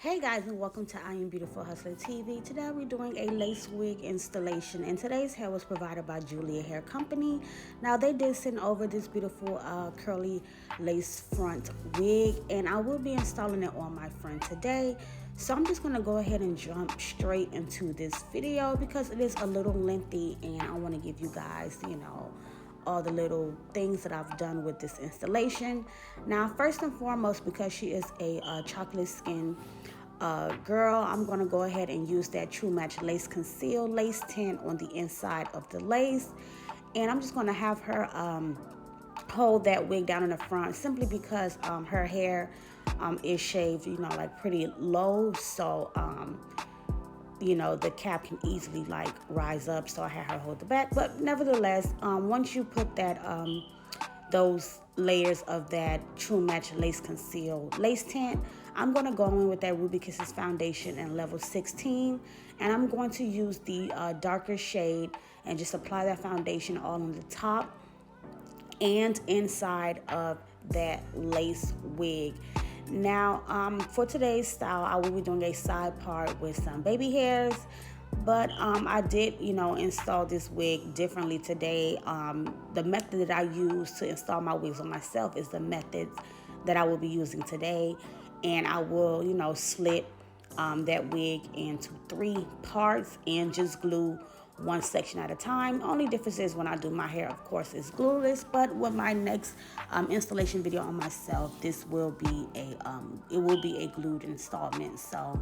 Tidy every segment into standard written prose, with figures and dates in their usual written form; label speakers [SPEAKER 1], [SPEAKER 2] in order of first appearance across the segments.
[SPEAKER 1] Hey guys, and welcome to I Am Beautiful Hustler TV. Today we're doing a lace wig installation, and today's hair was provided by Julia Hair Company. Now they did send over this beautiful curly lace front wig, and I will be installing it on my friend today. So I'm just gonna go ahead and jump straight into this video because it is a little lengthy, and I want to give you guys, all the little things that I've done with this installation. Now, first and foremost, because she is a chocolate skin girl, I'm going to go ahead and use that True Match Lace Conceal Lace Tint on the inside of the lace. And I'm just going to have her hold that wig down in the front simply because her hair is shaved, like pretty low. So, the cap can easily like rise up. So I had her hold the back. But nevertheless, once you put that those layers of that True Match Lace Conceal Lace Tint, I'm going to go in with that Ruby Kisses foundation in level 16, and I'm going to use the darker shade and just apply that foundation all on the top and inside of that lace wig. Now, for today's style, I will be doing a side part with some baby hairs, but I did, install this wig differently today. The method that I use to install my wigs on myself is the method that I will be using today, and I will, slit that wig into 3 parts and just glue one section at a time. Only difference is when I do my hair, of course, is glueless, but with my next installation video on myself, this will be a glued installment. So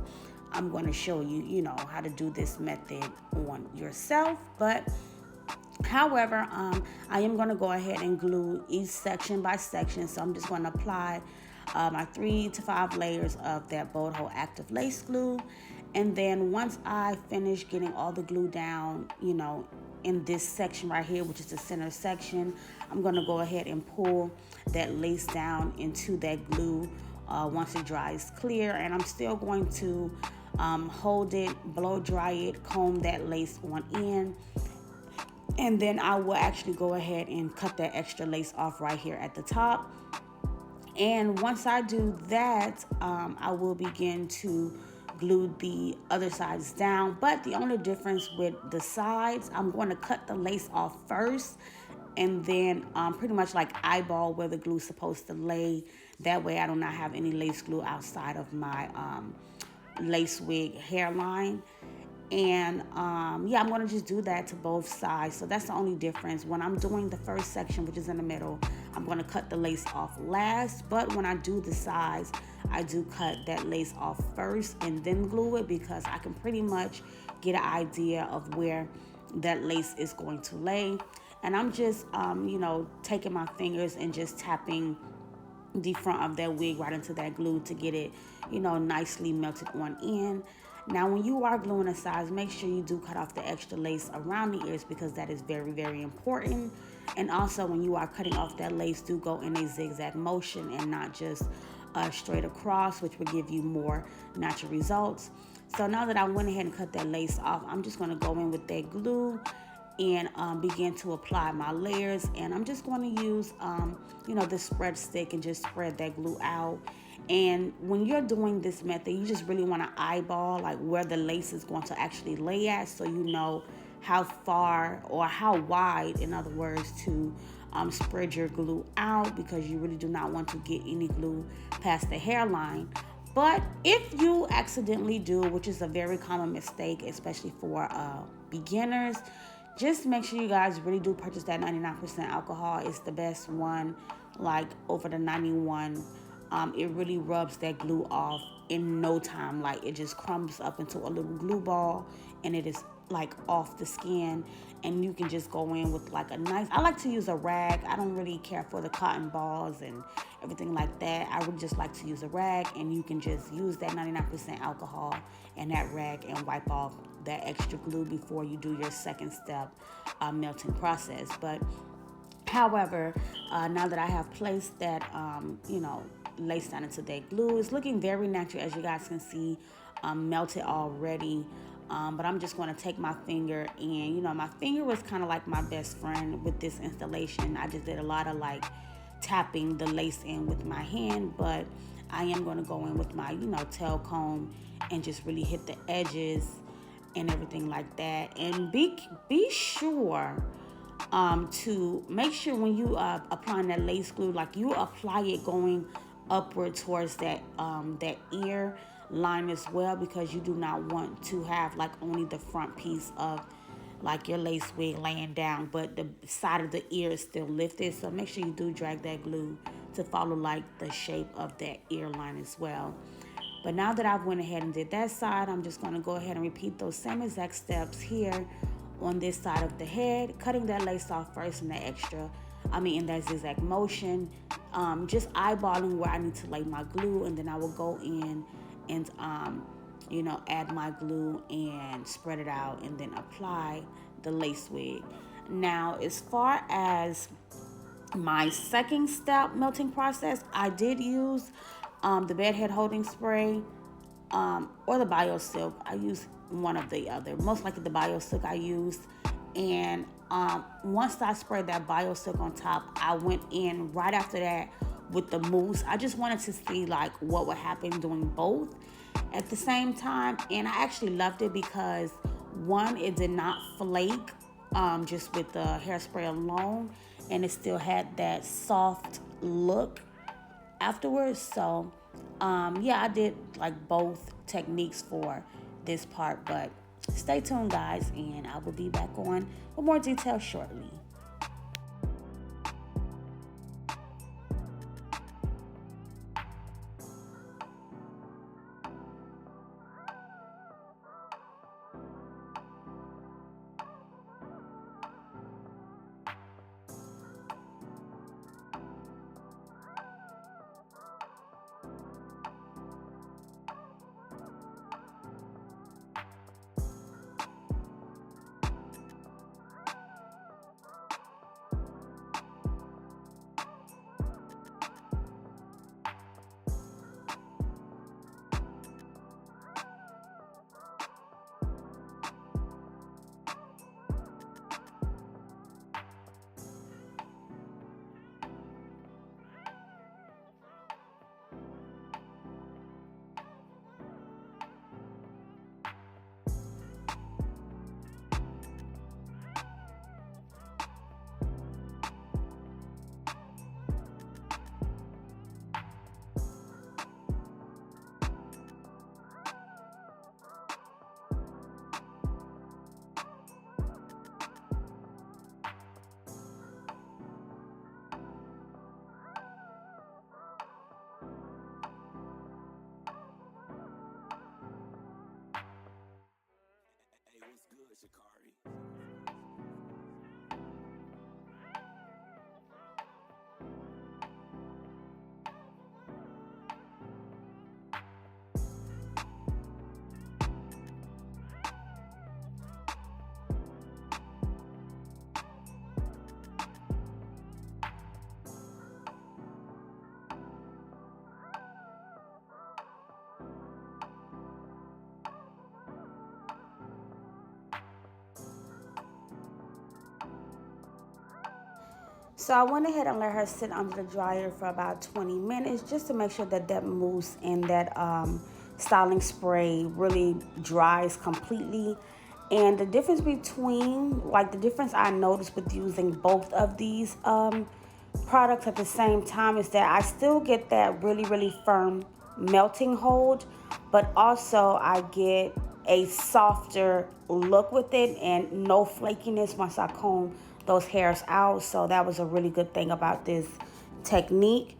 [SPEAKER 1] I'm going to show you, how to do this method on yourself. But however, I am going to go ahead and glue each section by section. So I'm just going to apply my 3 to 5 layers of that Bold Hold Active Lace Glue. And then once I finish getting all the glue down, in this section right here, which is the center section, I'm going to go ahead and pull that lace down into that glue once it dries clear. And I'm still going to hold it, blow dry it, comb that lace on in. And then I will actually go ahead and cut that extra lace off right here at the top. And once I do that, I will begin to glue the other sides down. But the only difference with the sides, I'm going to cut the lace off first and then pretty much like eyeball where the glue is supposed to lay. That way I do not have any lace glue outside of my lace wig hairline. And yeah, I'm going to just do that to both sides. So that's the only difference. When I'm doing the first section, which is in the middle, I'm going to cut the lace off last. But when I do the sides, I do cut that lace off first and then glue it, because I can pretty much get an idea of where that lace is going to lay. And I'm just, taking my fingers and just tapping the front of that wig right into that glue to get it, nicely melted on in. Now, when you are gluing the sides, make sure you do cut off the extra lace around the ears, because that is very, very important. And also, when you are cutting off that lace, do go in a zigzag motion and not just straight across, which will give you more natural results. So now that I went ahead and cut that lace off, I'm just going to go in with that glue and begin to apply my layers. And I'm just going to use, the spread stick and just spread that glue out. And when you're doing this method, you just really want to eyeball like where the lace is going to actually lay at, so you know how far or how wide, in other words, to spread your glue out, because you really do not want to get any glue past the hairline. But if you accidentally do, which is a very common mistake, especially for beginners, just make sure you guys really do purchase that 99% alcohol. It's the best one, like over the 91. It really rubs that glue off in no time. Like, it just crumbles up into a little glue ball, and it is like off the skin. And you can just go in with like a nice, I like to use a rag. I don't really care for the cotton balls and everything like that. I would just like to use a rag, and you can just use that 99% alcohol and that rag and wipe off that extra glue before you do your second step melting process. But however, now that I have placed that, lace down into that glue, it's looking very natural, as you guys can see, melted already. But I'm just going to take my finger, and my finger was kind of like my best friend with this installation. I just did a lot of like tapping the lace in with my hand, but I am going to go in with my, tail comb and just really hit the edges and everything like that. And be sure to make sure when you applying that lace glue, like you apply it going upward towards that ear line as well, because you do not want to have like only the front piece of like your lace wig laying down, but the side of the ear is still lifted. So make sure you do drag that glue to follow like the shape of that ear line as well. But now that I've went ahead and did that side, I'm just going to go ahead and repeat those same exact steps here on this side of the head, cutting that lace off first in in that zigzag motion, just eyeballing where I need to lay my glue, and then I will go in and add my glue and spread it out and then apply the lace wig. Now, as far as my second step melting process, I did use the bedhead holding spray or the BioSilk. I used one of the other. Most likely the BioSilk I used. And once I sprayed that BioSilk on top, I went in right after that with the mousse. I just wanted to see like what would happen doing both at the same time. And I actually loved it because one, it did not flake just with the hairspray alone, and it still had that soft look afterwards. So yeah, I did like both techniques for this part, but stay tuned guys, and I will be back on with more details shortly. So I went ahead and let her sit under the dryer for about 20 minutes just to make sure that that mousse and that styling spray really dries completely. And the difference the difference I noticed with using both of these products at the same time is that I still get that really, really firm melting hold, but also I get a softer look with it and no flakiness once I comb those hairs out. So that was a really good thing about this technique.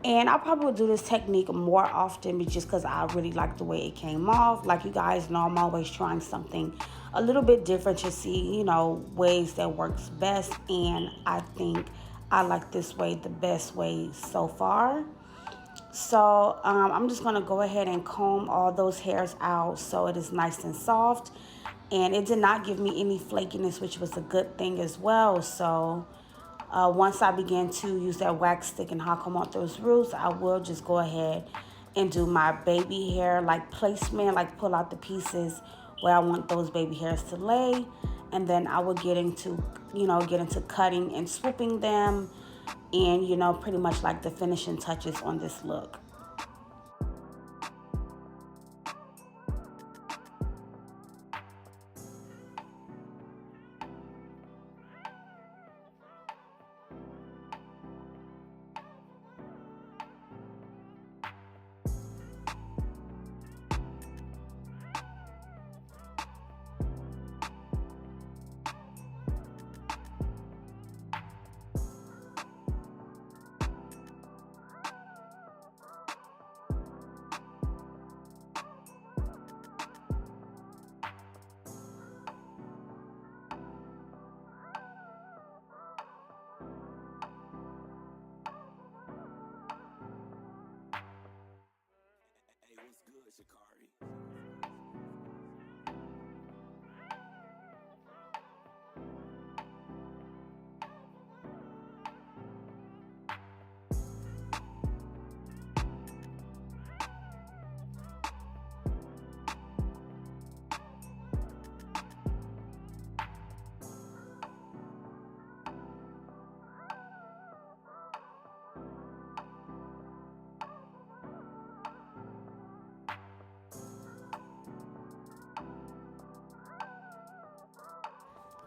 [SPEAKER 1] And I probably will do this technique more often just because I really like the way it came off. Like you guys know, I'm always trying something a little bit different to see, ways that works best. And I think I like this way the best way so far. So I'm just going to go ahead and comb all those hairs out so it is nice and soft. And it did not give me any flakiness, which was a good thing as well. So once I begin to use that wax stick and hot comb out those roots, I will just go ahead and do my baby hair like placement, like pull out the pieces where I want those baby hairs to lay. And then I will get into cutting and swooping them and, pretty much like the finishing touches on this look.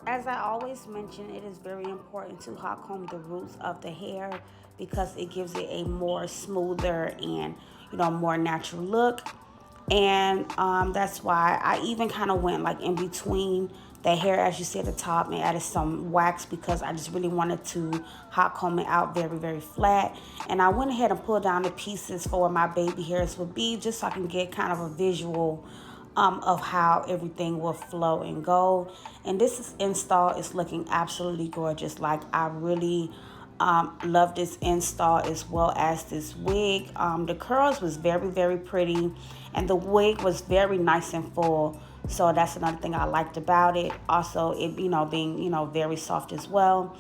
[SPEAKER 1] As I always mention, it is very important to hot comb the roots of the hair because it gives it a more smoother and more natural look. And that's why I even kind of went like in between the hair, as you see at the top, and added some wax because I just really wanted to hot comb it out very flat. And I went ahead and pulled down the pieces for where my baby hairs would be, just so I can get kind of a visual of how everything will flow and go. And this install is looking absolutely gorgeous. Like, I really love this install as well as this wig. The curls was very pretty, and the wig was very nice and full. So that's another thing I liked about it. Also, it being very soft as well.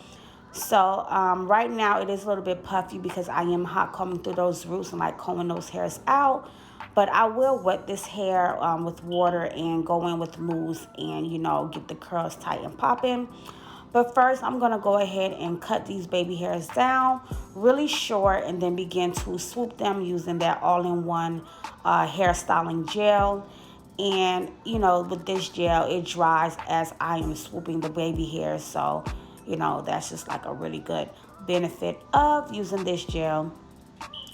[SPEAKER 1] So right now it is a little bit puffy because I am hot combing through those roots and like combing those hairs out. But I will wet this hair with water and go in with mousse and get the curls tight and popping. But first, I'm going to go ahead and cut these baby hairs down really short and then begin to swoop them using that all-in-one hairstyling gel. And, with this gel, it dries as I am swooping the baby hairs. So, that's just like a really good benefit of using this gel.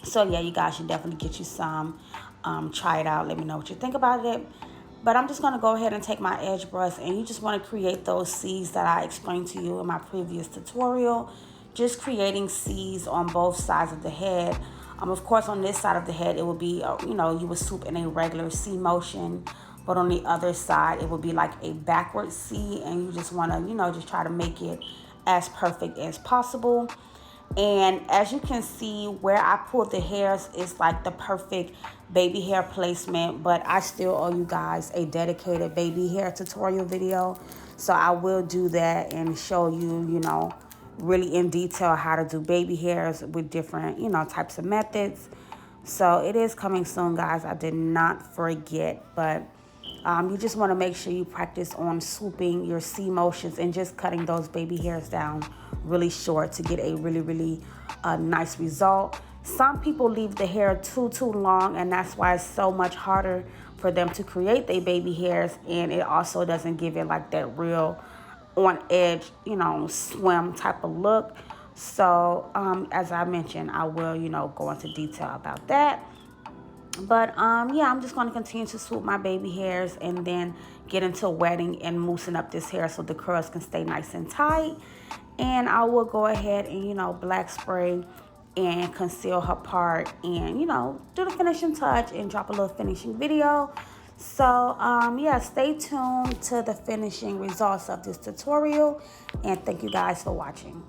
[SPEAKER 1] So, yeah, you guys should definitely get you some. Try it out. Let me know what you think about it. But I'm just going to go ahead and take my edge brush, and you just want to create those C's that I explained to you in my previous tutorial. Just creating C's on both sides of the head. Of course, on this side of the head, it will be, you would swoop in a regular C motion. But on the other side, it will be like a backward C, and you just want to, just try to make it as perfect as possible. And as you can see, where I pulled the hairs is like the perfect baby hair placement, but I still owe you guys a dedicated baby hair tutorial video. So I will do that and show you, really in detail how to do baby hairs with different, types of methods. So it is coming soon, guys. I did not forget, but you just want to make sure you practice on swooping your C motions and just cutting those baby hairs down really short to get a really nice result. Some people leave the hair too long, and that's why it's so much harder for them to create their baby hairs, and it also doesn't give it like that real on edge, swim type of look. So as I mentioned, I will, go into detail about that. But yeah, I'm just going to continue to swoop my baby hairs and then get into wetting and moosing up this hair so the curls can stay nice and tight. And I will go ahead and, black spray and conceal her part and, do the finishing touch and drop a little finishing video. So, yeah, stay tuned to the finishing results of this tutorial. And thank you guys for watching.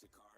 [SPEAKER 2] your car.